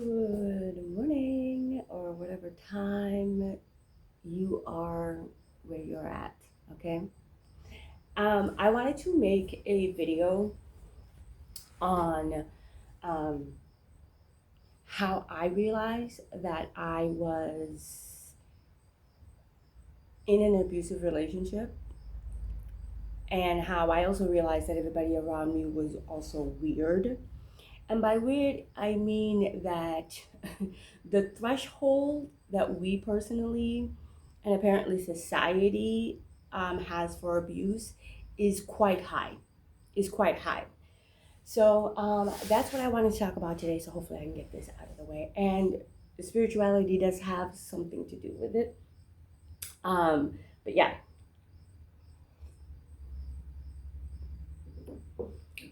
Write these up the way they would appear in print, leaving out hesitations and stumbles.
Good morning, or whatever time you are where you're at. Okay. I wanted to make a video on um, how I realized that I was in an abusive relationship, and how I also realized that everybody around me was also weird. And by weird, I mean that the threshold that we personally and apparently society has for abuse is quite high. Is quite high. So that's what I wanted to talk about today. So hopefully I can get this out of the way. And spirituality does have something to do with it. But yeah,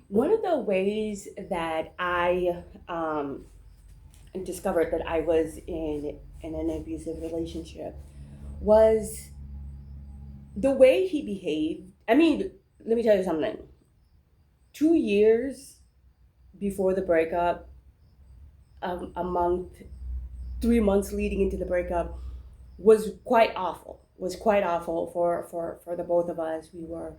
one of the ways that I discovered that I was in an abusive relationship was the way he behaved. I mean, let me tell you something. 2 years before the breakup, a month, 3 months leading into the breakup, was quite awful. Was quite awful for the both of us. We were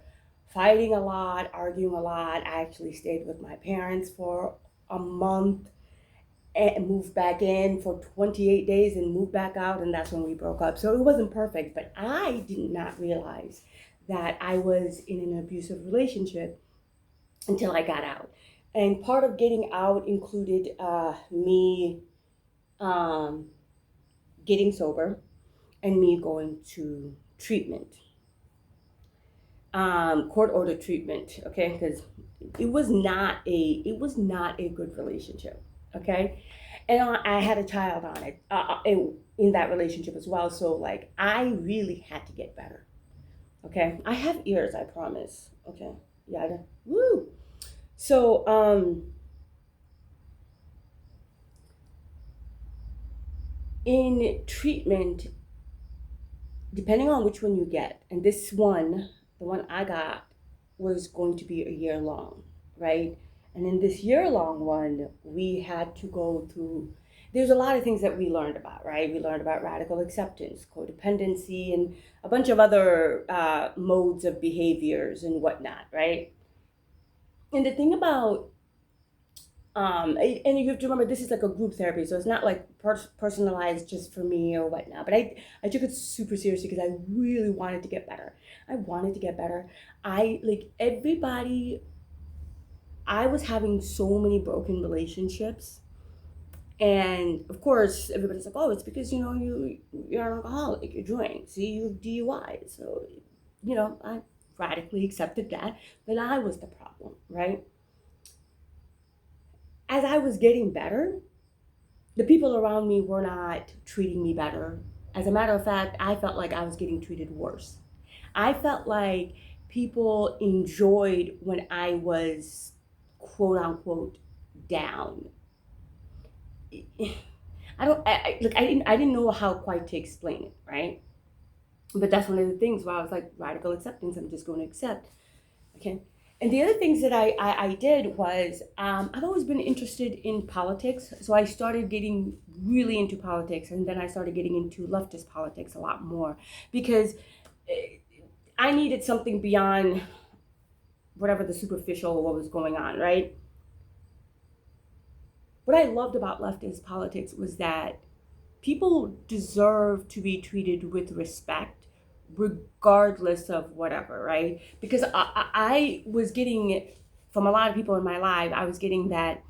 fighting a lot, arguing a lot. I actually stayed with my parents for a month and moved back in for 28 days and moved back out, and that's when we broke up. So it wasn't perfect, but I did not realize that I was in an abusive relationship until I got out. And part of getting out included me um, getting sober and me going to treatment, court order treatment. Okay, because it was not a good relationship. Okay, and I had a child on it in that relationship as well. So like I really had to get better. Okay, I have ears, I promise. Okay, yeah, woo. So in treatment, depending on which one you get, and this one, the one I got, was going to be a year long, right? And in this year long one, we had to go through, there's a lot of things that we learned about, right? We learned about radical acceptance, codependency, and a bunch of other modes of behaviors and whatnot, right? And the thing about and you have to remember this is like a group therapy, so it's not like personalized just for me or whatnot. But I took it super seriously because I really wanted to get better. I wanted to get better. I like everybody. I was having so many broken relationships, and of course everybody's like, "Oh, it's because you're an alcoholic. You drink. See, you have DUI." So, I radically accepted that I was the problem, right? As I was getting better, the people around me were not treating me better. As a matter of fact, I felt like I was getting treated worse. I felt like people enjoyed when I was quote unquote down. I didn't know how quite to explain it, right? But that's one of the things where I was like radical acceptance. I'm just going to accept. Okay. And the other things that I did was I've always been interested in politics. So I started getting really into politics, and then I started getting into leftist politics a lot more because I needed something beyond whatever the superficial what was going on, right? What I loved about leftist politics was that people deserve to be treated with respect regardless of whatever, right? Because I was getting from a lot of people in my life, I was getting that,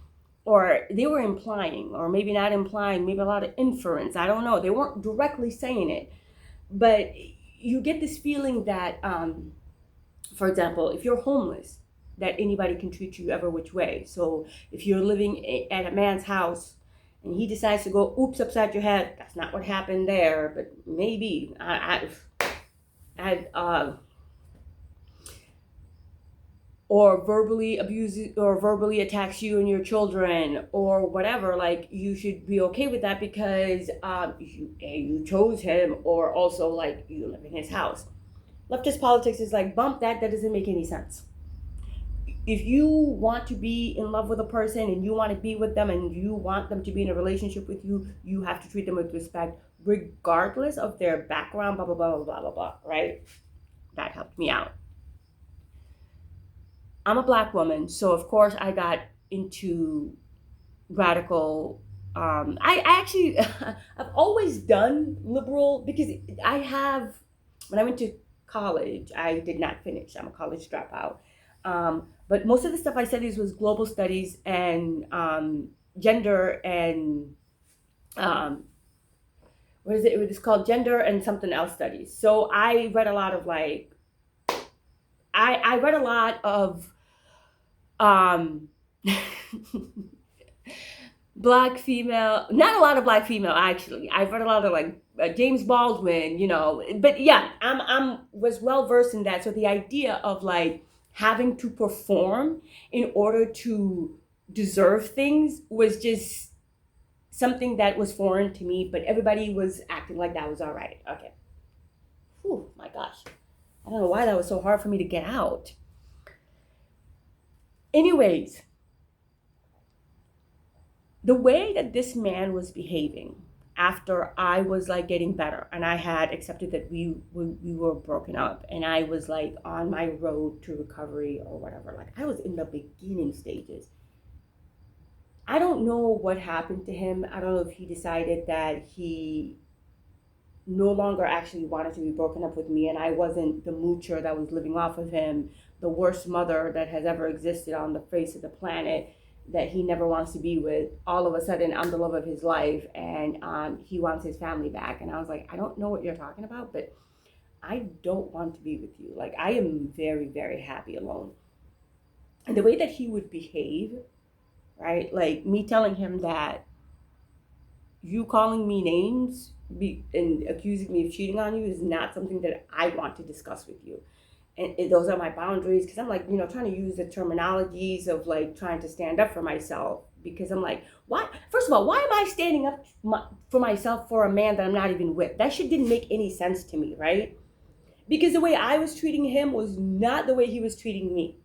or they were implying, or maybe not implying, maybe a lot of inference, I don't know, they weren't directly saying it, but you get this feeling that for example, if you're homeless, that anybody can treat you ever which way. So if you're living at a man's house and he decides to go oops upside your head, that's not what happened there, but maybe I or verbally abuses or verbally attacks you and your children or whatever, like you should be okay with that because you chose him, or also like you live in his house. Leftist politics is like bump that doesn't make any sense. if you want to be in love with a person and you want to be with them and you want them to be in a relationship with you, you have to treat them with respect, regardless of their background, blah, blah, blah, blah, blah, blah, blah, right? That helped me out. I'm a Black woman, so of course I got into radical. I actually, I've always done liberal because when I went to college, I did not finish. I'm a college dropout. But most of the stuff I studied was global studies and gender and um, what is it? It was called gender and something else studies. So I read a lot of I read a lot of um, Black female, not a lot of Black female actually. I've read a lot of James Baldwin, but yeah, I'm was well versed in that. So the idea of having to perform in order to deserve things was just something that was foreign to me, but everybody was acting like that was all right. Okay. Whew, my gosh. I don't know why that was so hard for me to get out. Anyways, the way that this man was behaving after I was getting better and I had accepted that we were broken up and I was on my road to recovery or whatever, I was in the beginning stages. I don't know what happened to him. I don't know if he decided that he no longer actually wanted to be broken up with me and I wasn't the moocher that was living off of him, the worst mother that has ever existed on the face of the planet that he never wants to be with. All of a sudden, I'm the love of his life and he wants his family back. And I was like, I don't know what you're talking about, but I don't want to be with you. I am very, very happy alone. And the way that he would behave, right? Me telling him that you calling me names and accusing me of cheating on you is not something that I want to discuss with you. And those are my boundaries, because I'm trying to use the terminologies of trying to stand up for myself, because I'm why? First of all, why am I standing up for myself for a man that I'm not even with? That shit didn't make any sense to me, right? Because the way I was treating him was not the way he was treating me.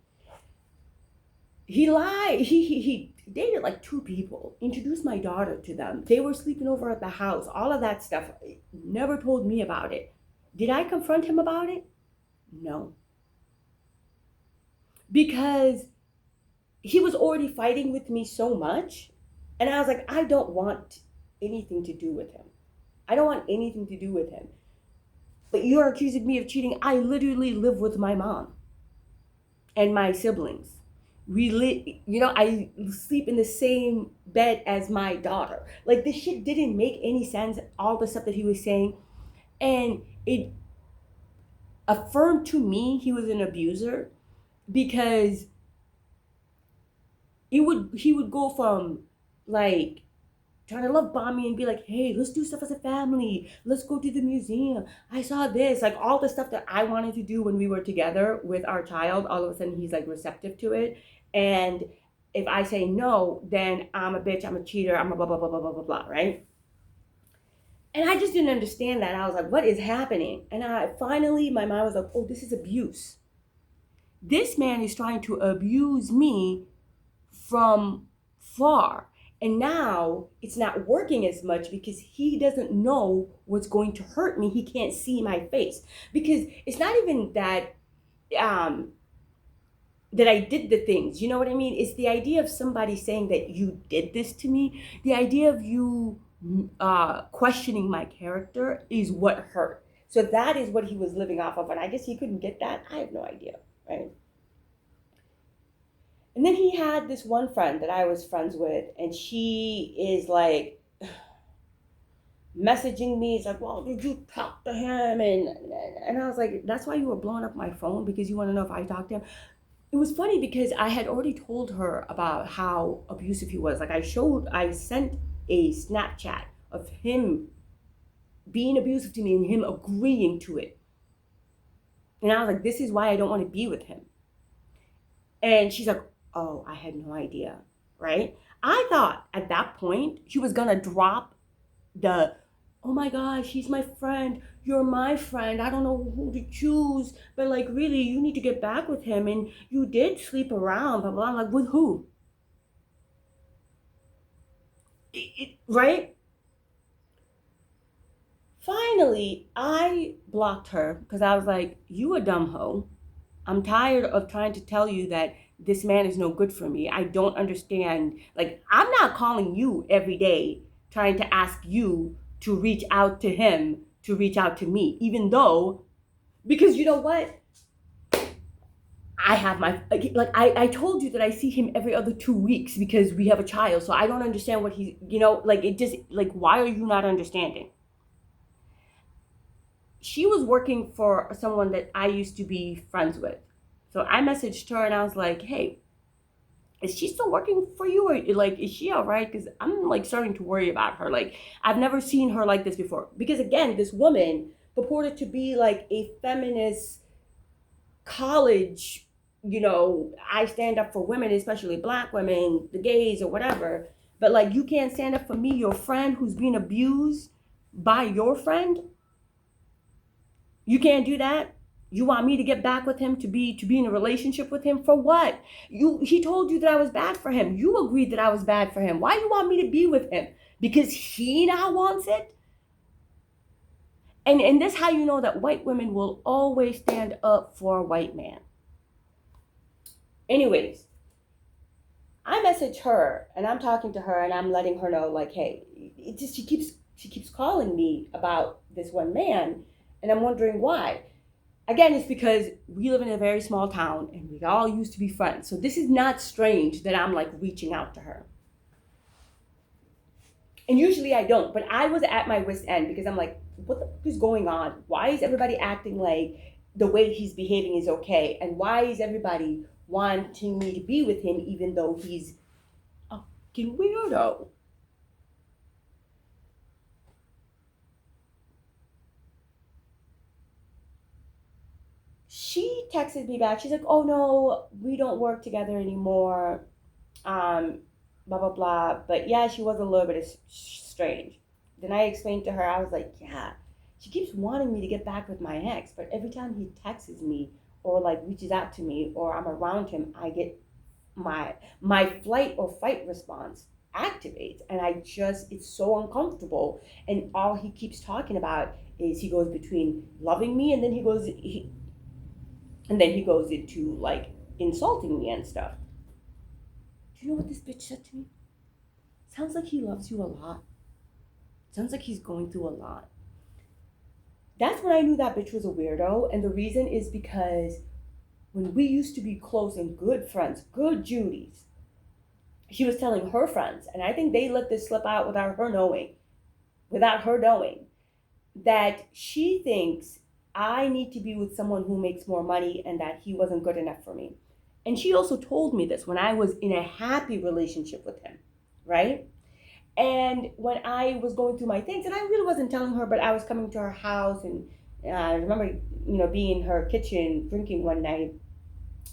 He lied. He dated 2 people, introduced my daughter to them. They were sleeping over at the house, all of that stuff. Never told me about it. Did I confront him about it? No. Because he was already fighting with me so much. And I was like, I don't want anything to do with him. I don't want anything to do with him. But you're accusing me of cheating. I literally live with my mom and my siblings. I sleep in the same bed as my daughter. This shit didn't make any sense, all the stuff that he was saying. And it affirmed to me he was an abuser, because he would go from trying to love bomb me and be like, hey, let's do stuff as a family, let's go to the museum, I saw this, all the stuff that I wanted to do when we were together with our child. All of a sudden he's receptive to it, and if I say no, then I'm a bitch, I'm a cheater, I'm a blah blah blah blah blah blah blah, right? And I just didn't understand that. I was like, what is happening? And finally my mind was like, oh, this is abuse. This man is trying to abuse me from far. And now it's not working as much because he doesn't know what's going to hurt me. He can't see my face. Because it's not even that that I did the things. You know what I mean? It's the idea of somebody saying that you did this to me. The idea of you questioning my character is what hurt. So that is what he was living off of. And I guess he couldn't get that. I have no idea. Right? And then he had this one friend that I was friends with, and she is messaging me. It's well, did you talk to him? And I was like, that's why you were blowing up my phone, because you want to know if I talked to him? It was funny because I had already told her about how abusive he was. I sent a Snapchat of him being abusive to me and him agreeing to it. And I was like, this is why I don't want to be with him. And she's like, oh, I had no idea, right? I thought at that point she was gonna drop the oh my gosh, he's my friend. You're my friend. I don't know who to choose. But like, really, you need to get back with him. And you did sleep around, blah, blah. I'm like, with who? Right? Finally, I blocked her because I was like, you a dumb hoe. I'm tired of trying to tell you that this man is no good for me. I don't understand. Like, I'm not calling you every day trying to ask you to reach out to him, to reach out to me, even though, because you know what? I have my, like, I told you that I see him every other 2 weeks because we have a child. So I don't understand what he's, like, it just, like, why are you not understanding? She was working for someone that I used to be friends with. So I messaged her and I was like, hey, is she still working for you? Or like, is she all right? Because I'm like starting to worry about her. Like, I've never seen her like this before. Because again, this woman purported to be like a feminist college, I stand up for women, especially black women, the gays or whatever. But like, you can't stand up for me, your friend who's being abused by your friend. You can't do that. You want me to get back with him, to be in a relationship with him for what? He told you that I was bad for him. You agreed that I was bad for him. Why do you want me to be with him? Because he now wants it? And this how you know that white women will always stand up for a white man. Anyways, I message her and I'm talking to her and I'm letting her know, like, hey, it just she keeps calling me about this one man, and I'm wondering why. Again, it's because we live in a very small town and we all used to be friends. So this is not strange that I'm like reaching out to her. And usually I don't, but I was at my wit's end because I'm like, what the fuck is going on? Why is everybody acting like the way he's behaving is okay? And why is everybody wanting me to be with him even though he's a fucking weirdo? She texted me back. She's like, oh no, we don't work together anymore. Blah, blah, blah. But yeah, she was a little bit strange. Then I explained to her, I was like, yeah, she keeps wanting me to get back with my ex, but every time he texts me or like reaches out to me or I'm around him, I get my flight or fight response activates, and it's so uncomfortable. And all he keeps talking about is he goes between loving me and then he goes into like insulting me and stuff. Do you know what this bitch said to me? Sounds like he loves you a lot. Sounds like he's going through a lot. That's when I knew that bitch was a weirdo. And the reason is because when we used to be close and good friends, good Judies, she was telling her friends, and I think they let this slip out without her knowing, that she thinks I need to be with someone who makes more money and that he wasn't good enough for me. And she also told me this when I was in a happy relationship with him, right? And when I was going through my things, and I really wasn't telling her, but I was coming to her house, and I remember, being in her kitchen drinking one night,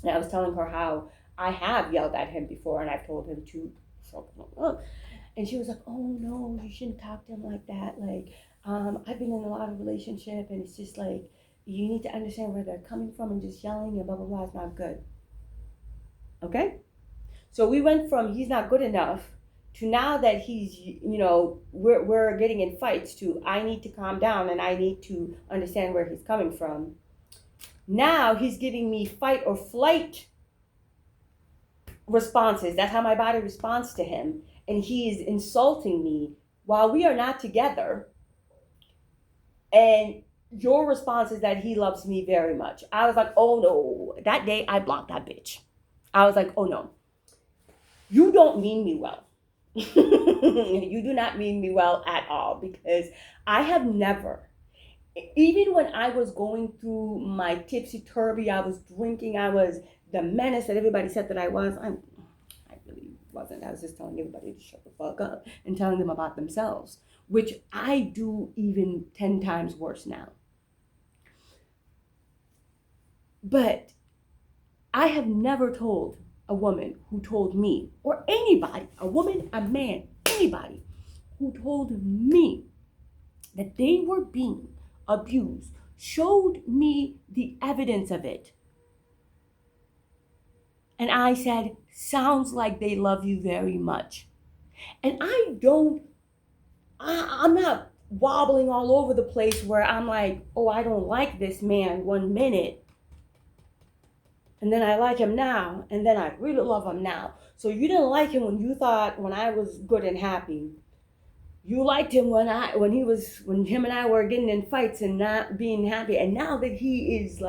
and I was telling her how I have yelled at him before, and I've told him to shut up. And she was like, oh no, you shouldn't talk to him like that. Like, I've been in a lot of relationship, and it's just like, you need to understand where they're coming from, and just yelling and blah, blah, blah is not good. Okay? So we went from he's not good enough to now that he's, we're getting in fights, to I need to calm down and I need to understand where he's coming from. Now he's giving me fight or flight responses. That's how my body responds to him. And he is insulting me while we are not together. And your response is that he loves me very much. I was like, oh no. That day I blocked that bitch. I was like, oh no. You don't mean me well. You do not mean me well at all, because I have never, even when I was going through my tipsy-turvy, I was drinking, I was the menace that everybody said that I was. I really wasn't. I was just telling everybody to shut the fuck up and telling them about themselves, which I do even 10 times worse now. But I have never told a woman who told me, or anybody, a woman, a man, anybody who told me that they were being abused, showed me the evidence of it. And I said, sounds like they love you very much. And I'm not wobbling all over the place where I'm like, oh, I don't like this man 1 minute. And then I like him now. And then I really love him now. So you didn't like him when I was good and happy. You liked him when him and I were getting in fights and not being happy. And now that he is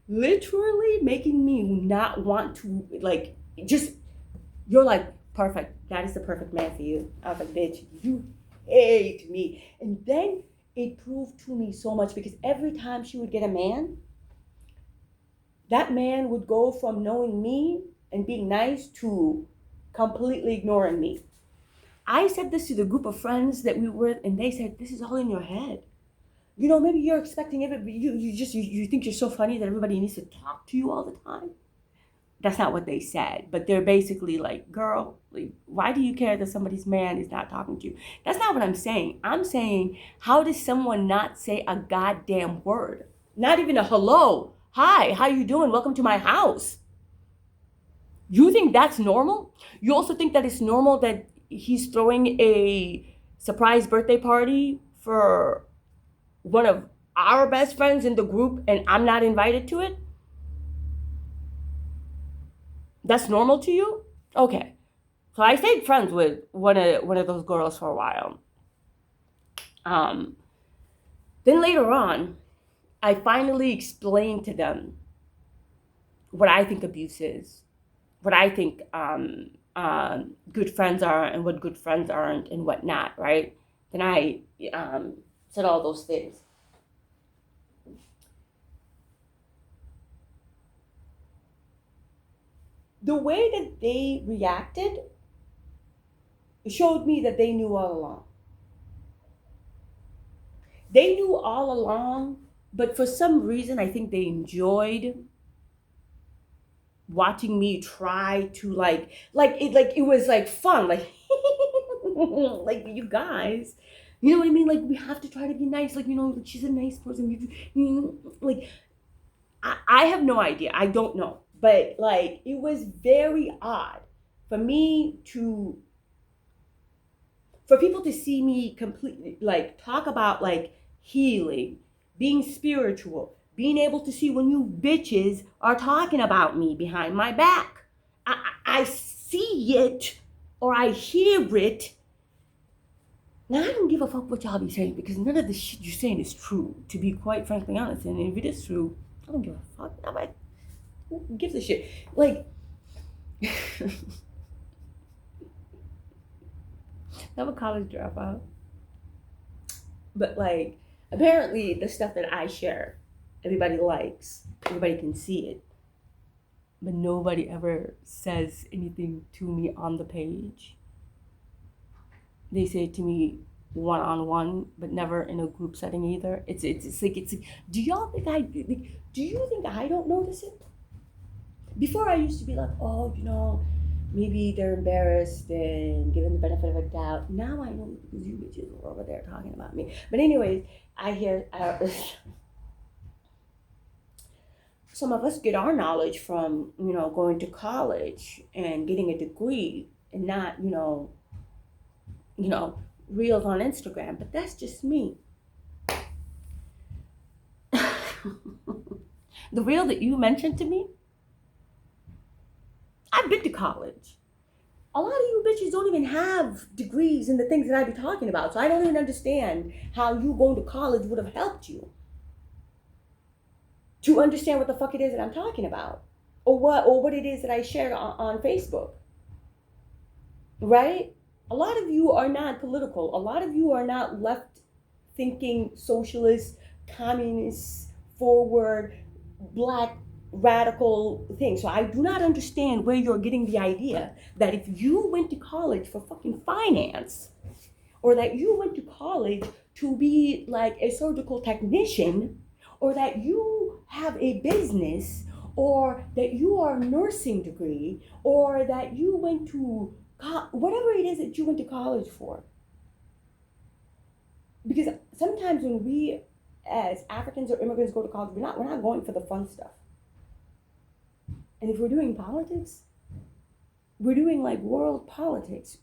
literally making me not want to, like, just, you're like, perfect. That is the perfect man for you. I was like, bitch, you hate me. And then it proved to me so much, because every time she would get a man, that man would go from knowing me and being nice to completely ignoring me. I said this to the group of friends that we were with, and they said, this is all in your head. You know, maybe you're expecting it, but you think you're so funny that everybody needs to talk to you all the time. That's not what they said, but they're basically like, girl, like, why do you care that somebody's man is not talking to you? That's not what I'm saying. I'm saying, how does someone not say a goddamn word? Not even a hello, hi, how you doing? Welcome to my house. You think that's normal? You also think that it's normal that he's throwing a surprise birthday party for one of our best friends in the group and I'm not invited to it? That's normal to you? Okay. So I stayed friends with one of those girls for a while. Then later on, I finally explained to them what I think abuse is, what I think good friends are and what good friends aren't and what not, right? Then I said all those things. The way that they reacted showed me that they knew all along. They knew all along, but for some reason, I think they enjoyed watching me try to like it was like fun, like like, you guys, you know what I mean? Like, we have to try to be nice. Like, you know, she's a nice person. Like, I have no idea. I don't know. But, like, it was very odd for people to see me completely, like, talk about, like, healing, being spiritual, being able to see when you bitches are talking about me behind my back. I see it, or I hear it. Now, I don't give a fuck what y'all be saying, because none of the shit you're saying is true, to be quite frankly honest. And if it is true, I don't give a fuck. Who gives a shit? Like, I'm a college dropout. But, like, apparently the stuff that I share, everybody likes. Everybody can see it. But nobody ever says anything to me on the page. They say it to me one-on-one, but never in a group setting either. It's like, do y'all think do you think I don't notice it? Before, I used to be like, oh, you know, maybe they're embarrassed and given the benefit of a doubt. Now I know, because you bitches were over there talking about me. But anyways, I hear some of us get our knowledge from, you know, going to college and getting a degree, and not, you know, reels on Instagram. But that's just me. The reel that you mentioned to me, I've been to college. A lot of you bitches don't even have degrees in the things that I be talking about. So I don't even understand how you going to college would have helped you to understand what the fuck it is that I'm talking about, or what it is that I share on Facebook. Right? A lot of you are not political. A lot of you are not left thinking socialist, communist, forward, black, radical thing. So I do not understand where you're getting the idea that if you went to college for fucking finance, or that you went to college to be like a surgical technician, or that you have a business, or that you are a nursing degree, or that you went to whatever it is that you went to college for. Because sometimes when we as Africans or immigrants go to college, we're not going for the fun stuff. And if we're doing politics, we're doing like world politics.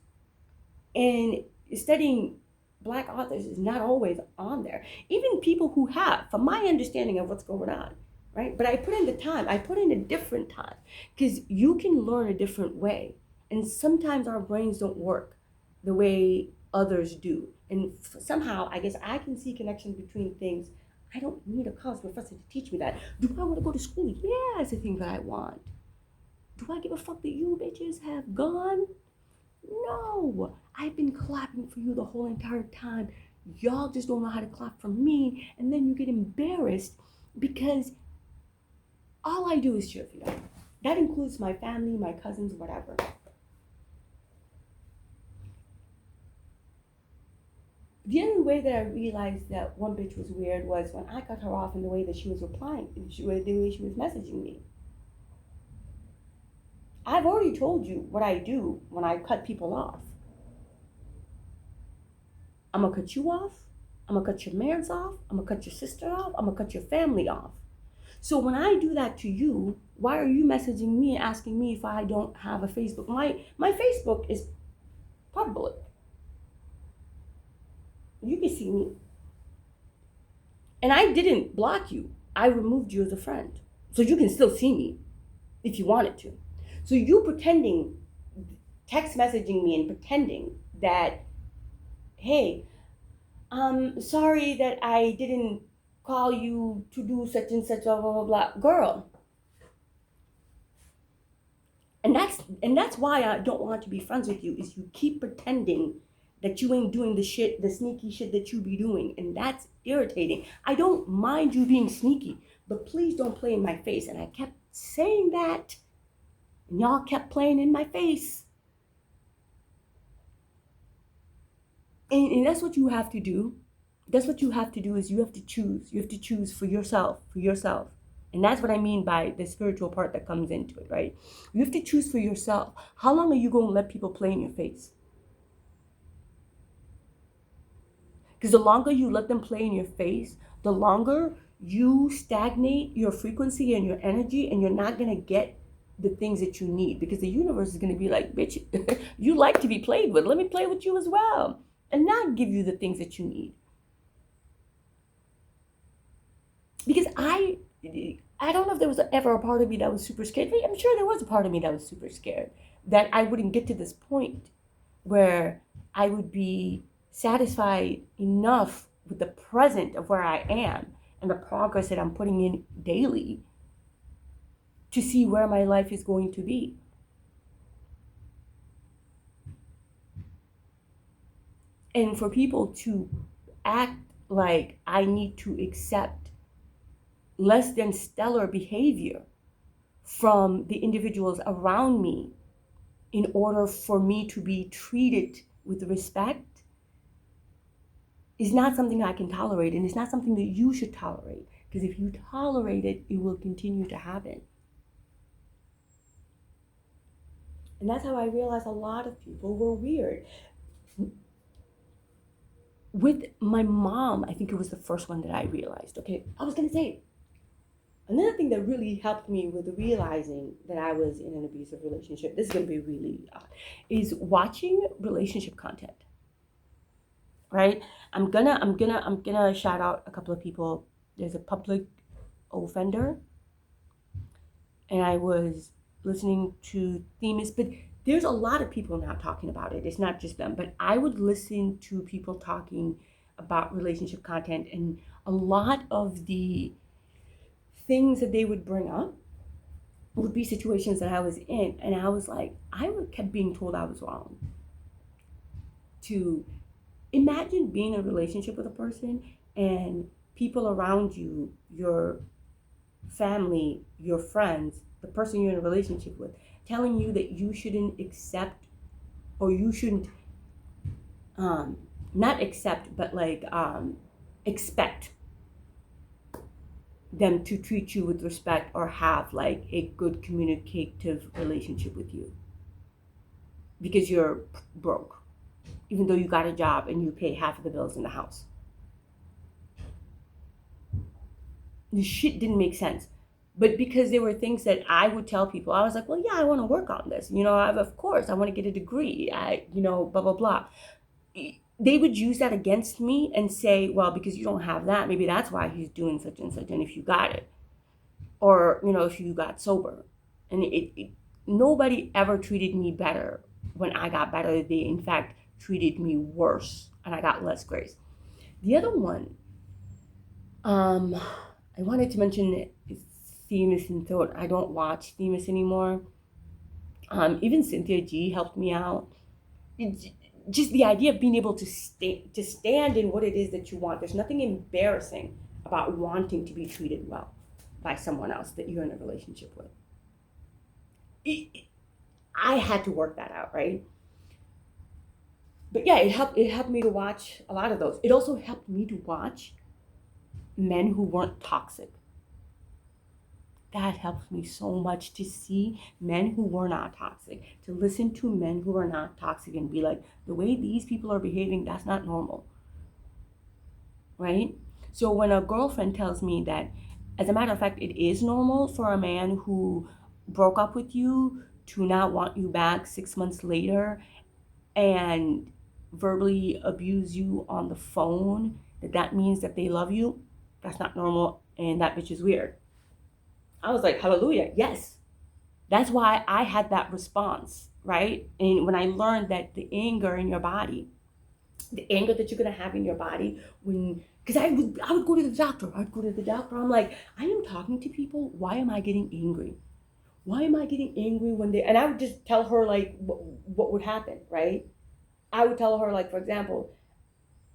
And studying black authors is not always on there. Even people who have, from my understanding of what's going on, right? But I put in the time, I put in a different time because you can learn a different way. And sometimes our brains don't work the way others do. And somehow, I guess I can see connections between things. I don't need a college professor to teach me that. Do I want to go to school? Yeah, it's a thing that I want. Do I give a fuck that you bitches have gone? No, I've been clapping for you the whole entire time. Y'all just don't know how to clap for me, and then you get embarrassed because all I do is cheer for you. That includes my family, my cousins, whatever. The other way that I realized that one bitch was weird was when I cut her off in the way that she was replying, the way she was messaging me. I've already told you what I do when I cut people off. I'm gonna cut you off. I'm gonna cut your mans off. I'm gonna cut your sister off. I'm gonna cut your family off. So when I do that to you, why are you messaging me asking me if I don't have a Facebook? My Facebook is public. You can see me. And I didn't block you. I removed you as a friend. So you can still see me if you wanted to. So you pretending, text messaging me and pretending that, hey, sorry that I didn't call you to do such and such, blah, blah, blah, blah. Girl. And that's why I don't want to be friends with you, is you keep pretending that you ain't doing the shit, the sneaky shit that you be doing. And that's irritating. I don't mind you being sneaky, but please don't play in my face. And I kept saying that, and y'all kept playing in my face. And that's what you have to do. That's what you have to do, is you have to choose. You have to choose for yourself, And that's what I mean by the spiritual part that comes into it, right? You have to choose for yourself. How long are you going to let people play in your face? Because the longer you let them play in your face, the longer you stagnate your frequency and your energy, and you're not going to get the things that you need. Because the universe is going to be like, bitch, you like to be played with. Let me play with you as well. And not give you the things that you need. Because I don't know if there was ever a part of me that was super scared. I'm sure there was a part of me that was super scared that I wouldn't get to this point where I would be satisfied enough with the present of where I am and the progress that I'm putting in daily to see where my life is going to be. And for people to act like I need to accept less than stellar behavior from the individuals around me in order for me to be treated with respect is not something I can tolerate, and it's not something that you should tolerate, because if you tolerate it, it will continue to happen. And that's how I realized a lot of people were weird. With my mom, I think it was the first one that I realized. Okay, I was gonna say, another thing that really helped me with realizing that I was in an abusive relationship, this is gonna be really odd, is watching relationship content. Right? I'm gonna shout out a couple of people. There's a public offender, and I was listening to Themis, but there's a lot of people now talking about it. It's not just them, but I would listen to people talking about relationship content, and a lot of the things that they would bring up would be situations that I was in, and I was like, I kept being told I was wrong. To imagine being in a relationship with a person and people around you, your family, your friends, the person you're in a relationship with, telling you that you shouldn't accept, or you shouldn't, not accept, but like expect them to treat you with respect or have like a good communicative relationship with you because you're broke, even though you got a job and you pay half of the bills in the house. the shit didn't make sense. But because there were things that I would tell people, I was like, well, yeah, I want to work on this. Of course, I want to get a degree. Blah, blah, blah. They would use that against me and say, well, because you don't have that, maybe that's why he's doing such and such. And if you got it, or, if you got sober. And nobody ever treated me better when I got better. They, in fact, treated me worse and I got less grace. The other one, I wanted to mention Themis and Thought. I don't watch Themis anymore. Even Cynthia G helped me out. Just the idea of being able to stand in what it is that you want. There's nothing embarrassing about wanting to be treated well by someone else that you're in a relationship with. I had to work that out, right? But yeah, it helped me to watch a lot of those. It also helped me to watch men who weren't toxic. That helps me so much, to see men who were not toxic, to listen to men who are not toxic and be like, the way these people are behaving, that's not normal, right? So when a girlfriend tells me that, as a matter of fact, it is normal for a man who broke up with you to not want you back 6 months later and verbally abuse you on the phone, that means that they love you, that's not normal, and that bitch is weird. I was like, hallelujah, yes. That's why I had that response, right? And when I learned that the anger in your body, the anger that you're gonna have in your body, because I would go to the doctor. I'm like, I am talking to people. Why am I getting angry? Why am I getting angry and I would just tell her like what would happen, right? I would tell her, like, for example,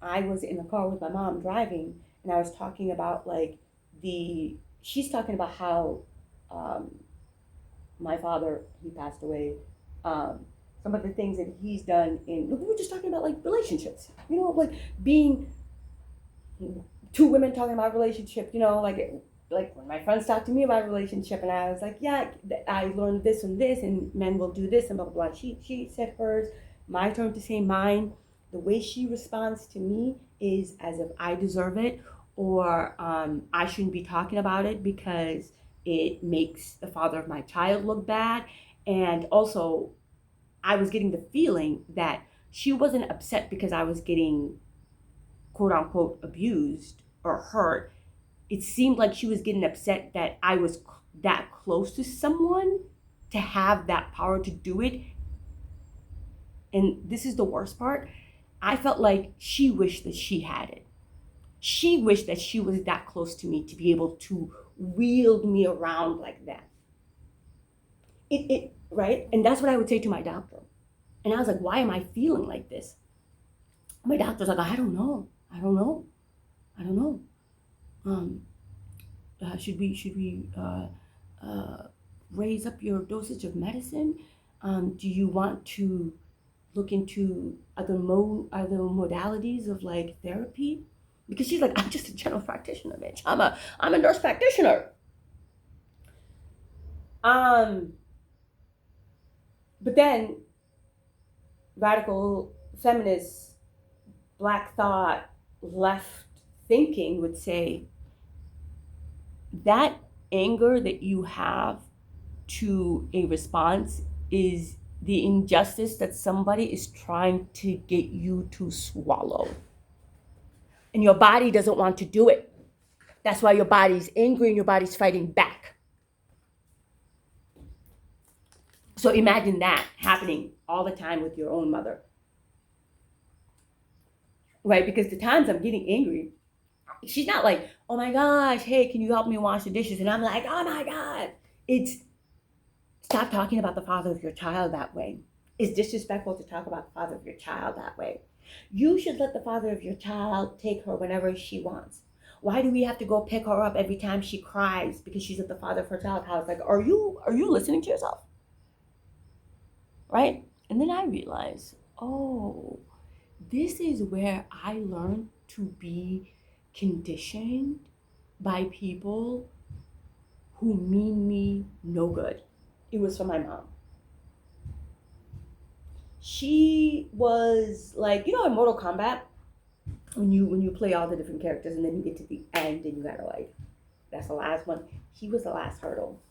I was in the car with my mom driving, and I was talking about like she's talking about how my father, he passed away, some of the things that he's done we were just talking about like relationships, like being two women talking about relationship, like when my friends talk to me about relationship, and I was like, yeah, I learned this and this, and men will do this and blah, blah, blah. She said hers, my turn to say mine. The way she responds to me is as if I deserve it, or I shouldn't be talking about it because it makes the father of my child look bad. And also, I was getting the feeling that she wasn't upset because I was getting quote unquote abused or hurt. It seemed like she was getting upset that I was that close to someone to have that power to do it. And this is the worst part. I felt like she wished that she had it. She wished that she was that close to me to be able to wield me around like that. Right? And that's what I would say to my doctor. And I was like, why am I feeling like this? My doctor's like, I don't know. Should we raise up your dosage of medicine? Do you want to look into other modalities of like therapy? Because she's like, I'm just a general practitioner, bitch. I'm a nurse practitioner. But then radical feminists, black thought, left thinking would say that anger that you have to a response is the injustice that somebody is trying to get you to swallow. And your body doesn't want to do it. That's why your body's angry and your body's fighting back. So imagine that happening all the time with your own mother. Right? Because the times I'm getting angry, she's not like, oh my gosh, hey, can you help me wash the dishes? And I'm like, oh my God. It's stop talking about the father of your child that way. It's disrespectful to talk about the father of your child that way. You should let the father of your child take her whenever she wants. Why do we have to go pick her up every time she cries because she's at the father of her child's house? Like, are you listening to yourself? Right? And then I realized, oh, this is where I learned to be conditioned by people who mean me no good. It was from my mom. She was like, in Mortal Kombat, when you play all the different characters and then you get to the end and you gotta like that's the last one. He was the last hurdle.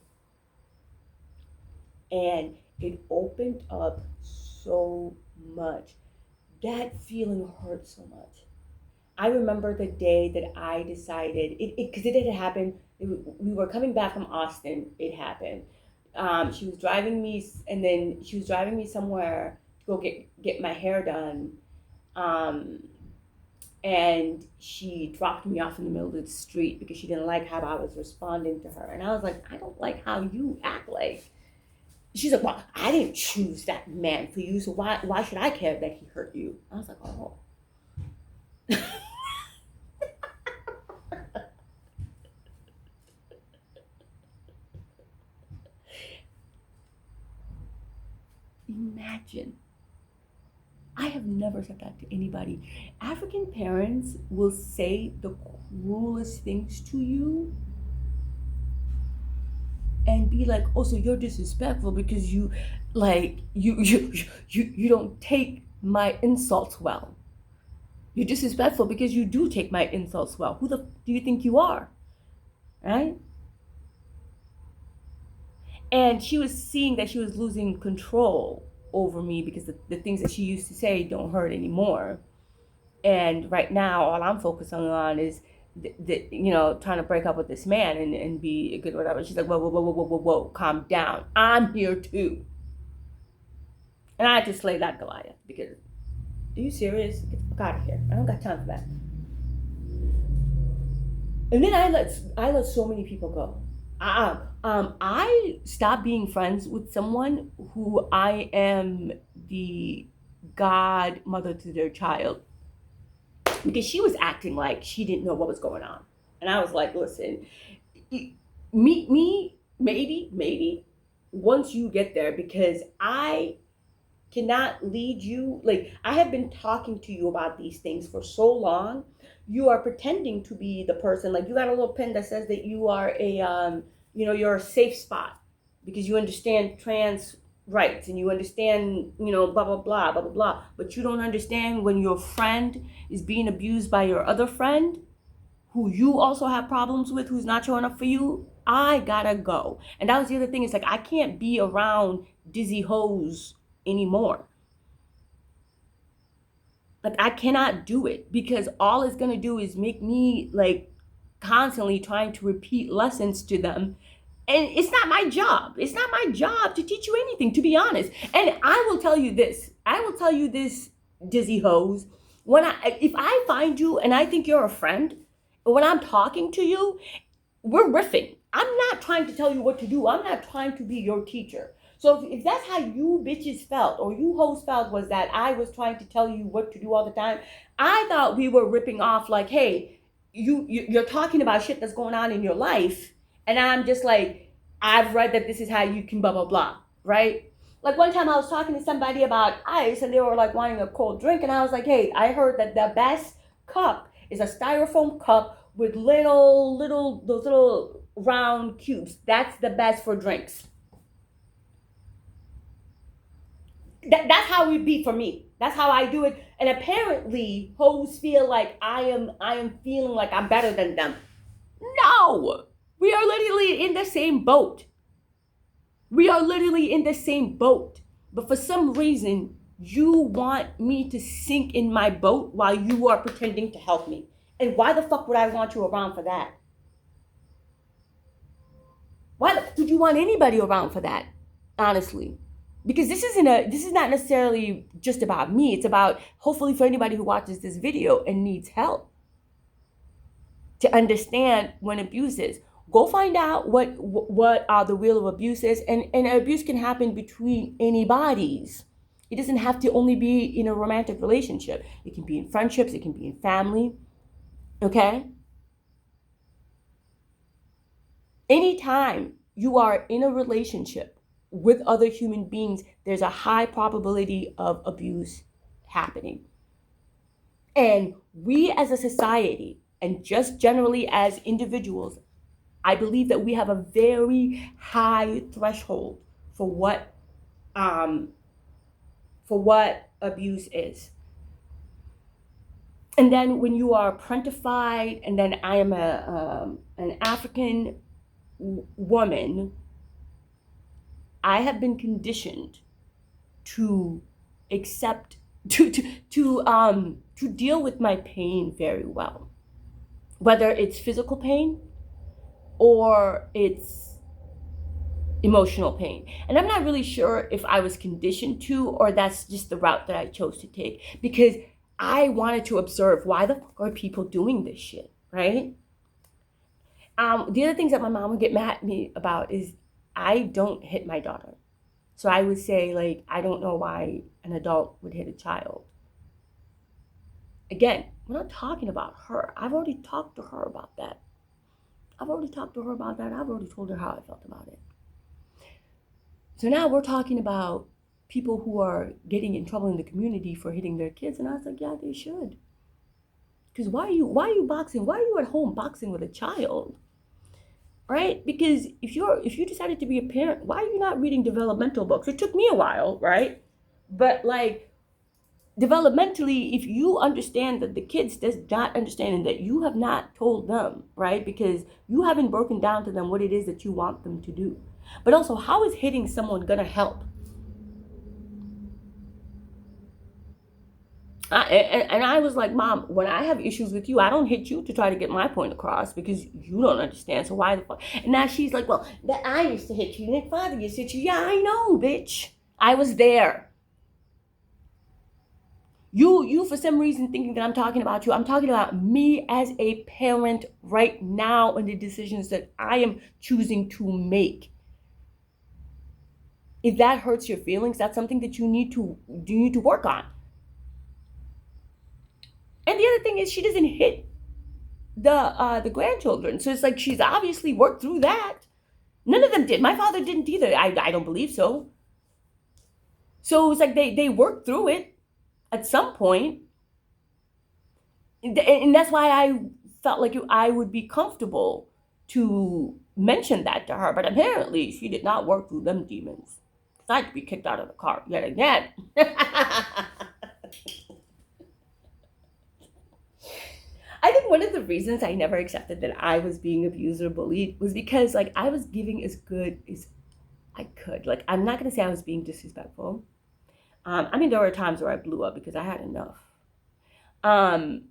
And it opened up so much. That feeling hurt so much. I remember the day that I decided it because it had happened. We were coming back from Austin. It happened. She was driving me, and then she was driving me somewhere to go get my hair done. Um, and she dropped me off in the middle of the street because she didn't like how I was responding to her. And I was like, I don't like how you act like. She's like, well, I didn't choose that man for you, so why should I care that he hurt you? I was like, oh. Imagine. I have never said that to anybody. African parents will say the cruelest things to you and be like, oh, so you're disrespectful because you like you don't take my insults well. You're disrespectful because you do take my insults well. Who the do you think you are? Right? And she was seeing that she was losing control over me because the things that she used to say don't hurt anymore. And right now, all I'm focusing on is, trying to break up with this man and be a good whatever. She's like, whoa, whoa, whoa, whoa, whoa, whoa, whoa, calm down. I'm here too. And I had to slay that Goliath because, are you serious? Get the fuck out of here. I don't got time for that. And then I let so many people go. I stopped being friends with someone who I am the godmother to their child because she was acting like she didn't know what was going on. And I was like, listen, meet me maybe once you get there because I cannot lead you. Like, I have been talking to you about these things for so long. You are pretending to be the person. Like, you got a little pen that says that you are you're a safe spot because you understand trans rights and you understand, blah, blah, blah, blah, blah, blah. But you don't understand when your friend is being abused by your other friend who you also have problems with, who's not showing up for you. I gotta go. And that was the other thing. It's like, I can't be around dizzy hoes anymore. Like, I cannot do it because all it's gonna do is make me like constantly trying to repeat lessons to them. And it's not my job. It's not my job to teach you anything, to be honest. And I will tell you this, dizzy hoes, if I find you and I think you're a friend, when I'm talking to you, we're riffing. I'm not trying to tell you what to do. I'm not trying to be your teacher. So if that's how you bitches felt or you hoes felt, was that I was trying to tell you what to do all the time, I thought we were ripping off like, hey, you're talking about shit that's going on in your life. And I'm just like, I've read that this is how you can blah, blah, blah, right? Like one time I was talking to somebody about ice and they were like wanting a cold drink. And I was like, hey, I heard that the best cup is a styrofoam cup with those little round cubes. That's the best for drinks. That's how it be for me. That's how I do it. And apparently hoes feel like I am feeling like I'm better than them. No, we are literally in the same boat. We are literally in the same boat. But for some reason, you want me to sink in my boat while you are pretending to help me. And why the fuck would I want you around for that? Why would you want anybody around for that? Honestly. Because this is not necessarily just about me. It's about, hopefully, for anybody who watches this video and needs help to understand when abuse is. Go find out what the real of abuse is, and abuse can happen between anybody's. It doesn't have to only be in a romantic relationship. It can be in friendships. It can be in family. Okay? Anytime you are in a relationship with other human beings, there's a high probability of abuse happening. And we as a society, and just generally as individuals, I believe that we have a very high threshold for what abuse is. And then when you are parentified, and then I am an African woman, I have been conditioned to accept, to deal with my pain very well, whether it's physical pain or it's emotional pain. And I'm not really sure if I was conditioned to, or that's just the route that I chose to take, because I wanted to observe, why the fuck are people doing this shit, right? The other things that my mom would get mad at me about is I don't hit my daughter. So I would say, like, I don't know why an adult would hit a child. Again, we're not talking about her. I've already talked to her about that. I've already told her how I felt about it. So now we're talking about people who are getting in trouble in the community for hitting their kids. And I was like, yeah, they should. Because why are you boxing? Why are you at home boxing with a child? Right? Because if you decided to be a parent, why are you not reading developmental books? It took me a while, right? But like, developmentally, if you understand that the kids does not understand, and that you have not told them, right? Because you haven't broken down to them what it is that you want them to do. But also, how is hitting someone gonna help? And I was like, Mom, when I have issues with you, I don't hit you to try to get my point across, because you don't understand. So why the fuck? And now she's like, well, that I used to hit you, Nick Father used to hit you. Yeah, I know, bitch. I was there. You for some reason thinking that I'm talking about you. I'm talking about me as a parent right now, and the decisions that I am choosing to make. If that hurts your feelings, that's something that you need to work on. And the other thing is, she doesn't hit the grandchildren, so it's like she's obviously worked through that. None of them did. My father didn't either. I don't believe so. So it's like they worked through it at some point, and that's why I felt like I would be comfortable to mention that to her. But apparently, she did not work through them demons, because I'd be kicked out of the car yet again. I think one of the reasons I never accepted that I was being abused or bullied was because, like, I was giving as good as I could. Like, I'm not going to say I was being disrespectful. I mean, there were times where I blew up because I had enough. But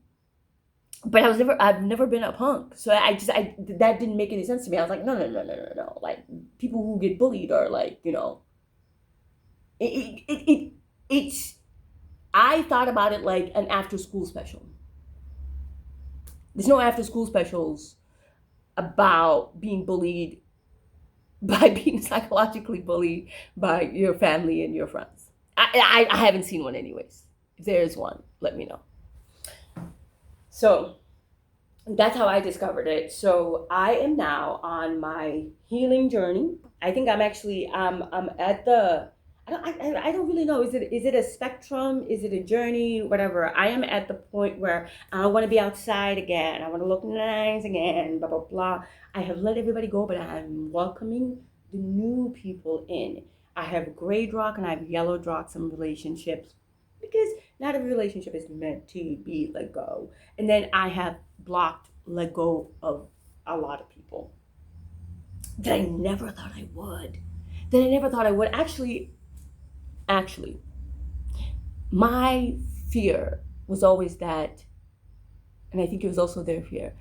I've never been a punk. So that didn't make any sense to me. I was like, no. Like, people who get bullied are like, it's, I thought about it like an after school special. There's no after school specials about being bullied, by being psychologically bullied by your family and your friends. I haven't seen one anyways. If there is one, let me know. So that's how I discovered it. So I am now on my healing journey. I think I'm actually I'm at the, I don't really know. Is it a spectrum? Is it a journey? Whatever. I am at the point where I want to be outside again. I want to look nice again. Blah blah blah. I have let everybody go, but I'm welcoming the new people in. I have grayed rock and I have yellowed rock some relationships, because not every relationship is meant to be let go. And then I have let go of a lot of people that I never thought I would. Actually, my fear was always that, and I think it was also their fear,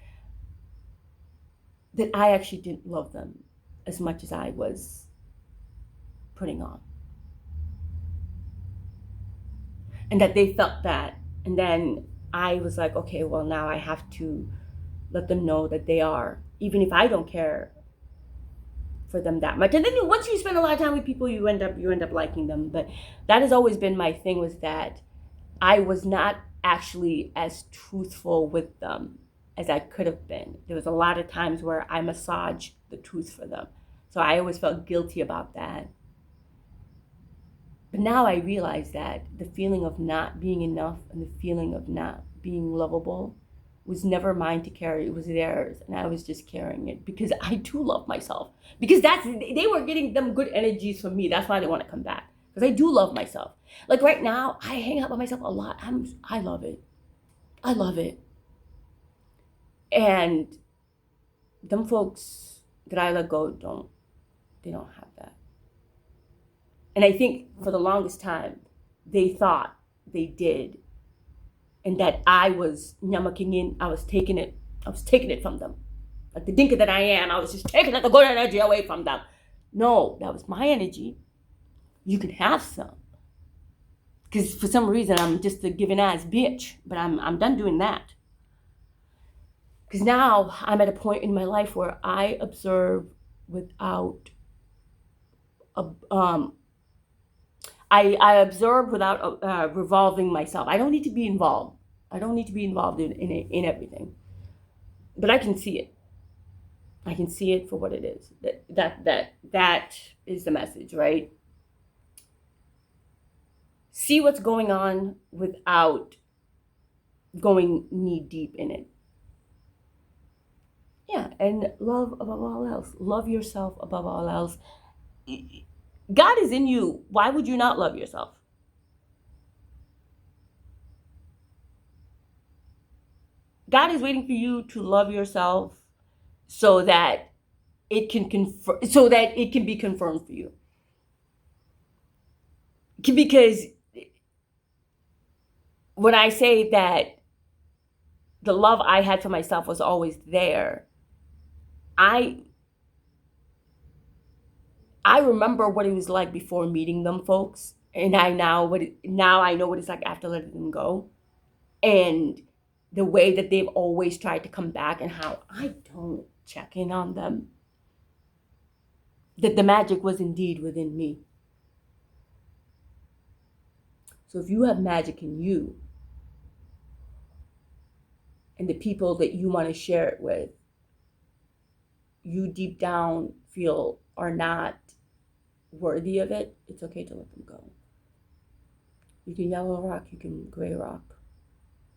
that I actually didn't love them as much as I was putting on. And that they felt that. And then I was like, okay, well, now I have to let them know that they are, even if I don't care for them that much. And then once you spend a lot of time with people, you end up liking them. But that has always been my thing, was that I was not actually as truthful with them as I could have been. There was a lot of times where I massaged the truth for them. So I always felt guilty about that. But now I realize that the feeling of not being enough and the feeling of not being lovable was never mine to carry. It was theirs, and I was just carrying it because I do love myself. Because they were getting them good energies from me. That's why they want to come back. Because I do love myself. Like right now, I hang out by myself a lot. I love it. I love it. And them folks that I let go they don't have that. And I think for the longest time, they thought they did. And that I was nyamaking in, I was taking it from them. Like the dinka that I am, I was just taking the good energy away from them. No, that was my energy. You can have some. Because for some reason, I'm just a giving ass bitch. But I'm done doing that. Because now I'm at a point in my life where I observe without, I observe without revolving myself. I don't need to be involved. I don't need to be involved in everything. But I can see it. I can see it for what it is. That is the message, right? See what's going on without going knee deep in it. Yeah, and love above all else. Love yourself above all else. God is in you. Why would you not love yourself? God is waiting for you to love yourself so that it can be confirmed for you. Because when I say that the love I had for myself was always there, I remember what it was like before meeting them folks, and I know what it's like after letting them go, and the way that they've always tried to come back, and how I don't check in on them. That the magic was indeed within me. So if you have magic in you, and the people that you want to share it with, you deep down feel are not worthy of it, it's okay to let them go. You can yellow rock, you can gray rock.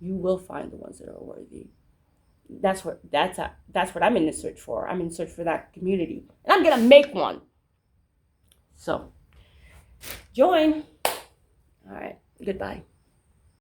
You will find the ones that are worthy. That's what I'm in the search for. I'm in search for that community, and I'm gonna make one. So, join. All right. Goodbye.